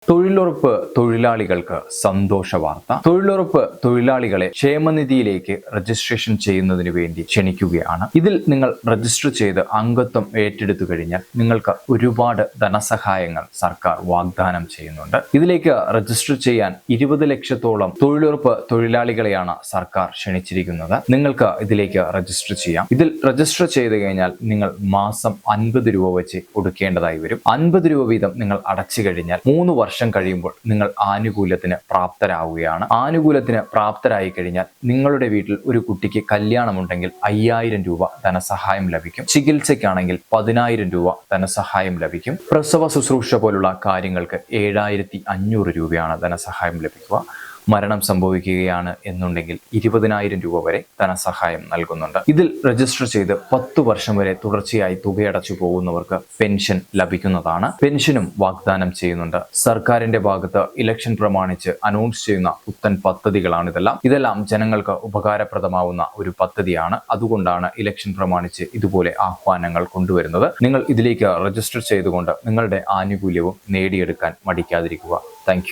തൊഴിലുറപ്പ് തൊഴിലാളികൾക്ക് സന്തോഷ വാർത്ത. തൊഴിലുറപ്പ് തൊഴിലാളികളെ ക്ഷേമനിധിയിലേക്ക് രജിസ്ട്രേഷൻ ചെയ്യുന്നതിന് വേണ്ടി ക്ഷണിക്കുകയാണ്. ഇതിൽ നിങ്ങൾ രജിസ്റ്റർ ചെയ്ത് അംഗത്വം ഏറ്റെടുത്തു കഴിഞ്ഞാൽ നിങ്ങൾക്ക് ഒരുപാട് ധനസഹായങ്ങൾ സർക്കാർ വാഗ്ദാനം ചെയ്യുന്നുണ്ട്. ഇതിലേക്ക് രജിസ്റ്റർ ചെയ്യാൻ 20 ലക്ഷത്തോളം തൊഴിലുറപ്പ് തൊഴിലാളികളെയാണ് സർക്കാർ ക്ഷണിച്ചിരിക്കുന്നത്. നിങ്ങൾക്ക് ഇതിലേക്ക് രജിസ്റ്റർ ചെയ്യാം. ഇതിൽ രജിസ്റ്റർ ചെയ്ത് കഴിഞ്ഞാൽ നിങ്ങൾ മാസം 50 രൂപ വെച്ച് കൊടുക്കേണ്ടതായി വരും. 50 രൂപ വീതം നിങ്ങൾ അടച്ചു കഴിഞ്ഞാൽ 3 വർഷം കഴിയുമ്പോൾ നിങ്ങൾ ആനുകൂല്യത്തിന് പ്രാപ്തരാവുകയാണ്. ആനുകൂല്യത്തിന് പ്രാപ്തരായി കഴിഞ്ഞാൽ നിങ്ങളുടെ വീട്ടിൽ ഒരു കുട്ടിക്ക് കല്യാണമുണ്ടെങ്കിൽ 5000 രൂപ ധനസഹായം ലഭിക്കും. ചികിത്സയ്ക്കാണെങ്കിൽ 10000 രൂപ ധനസഹായം ലഭിക്കും. പ്രസവ ശുശ്രൂഷ പോലുള്ള കാര്യങ്ങൾക്ക് 7500 രൂപയാണ് ധനസഹായം ലഭിക്കുക. മരണം സംഭവിക്കുകയാണ് എന്നുണ്ടെങ്കിൽ 20000 രൂപ വരെ ധനസഹായം നൽകുന്നുണ്ട്. ഇതിൽ രജിസ്റ്റർ ചെയ്ത് 10 വർഷം വരെ തുടർച്ചയായി തുകയടച്ചു പോകുന്നവർക്ക് പെൻഷൻ ലഭിക്കുന്നതാണ്. പെൻഷനും വാഗ്ദാനം ചെയ്യുന്നുണ്ട്. സർക്കാരിന്റെ ഭാഗത്ത് ഇലക്ഷൻ പ്രമാണിച്ച് അനൗൺസ് ചെയ്യുന്ന പുത്തൻ പദ്ധതികളാണ് ഇതെല്ലാം ജനങ്ങൾക്ക് ഉപകാരപ്രദമാവുന്ന ഒരു പദ്ധതിയാണ്. അതുകൊണ്ടാണ് ഇലക്ഷൻ പ്രമാണിച്ച് ഇതുപോലെ ആഹ്വാനങ്ങൾ കൊണ്ടുവരുന്നത്. നിങ്ങൾ ഇതിലേക്ക് രജിസ്റ്റർ ചെയ്തുകൊണ്ട് നിങ്ങളുടെ ആനുകൂല്യവും നേടിയെടുക്കാൻ മടിക്കാതിരിക്കുക. താങ്ക്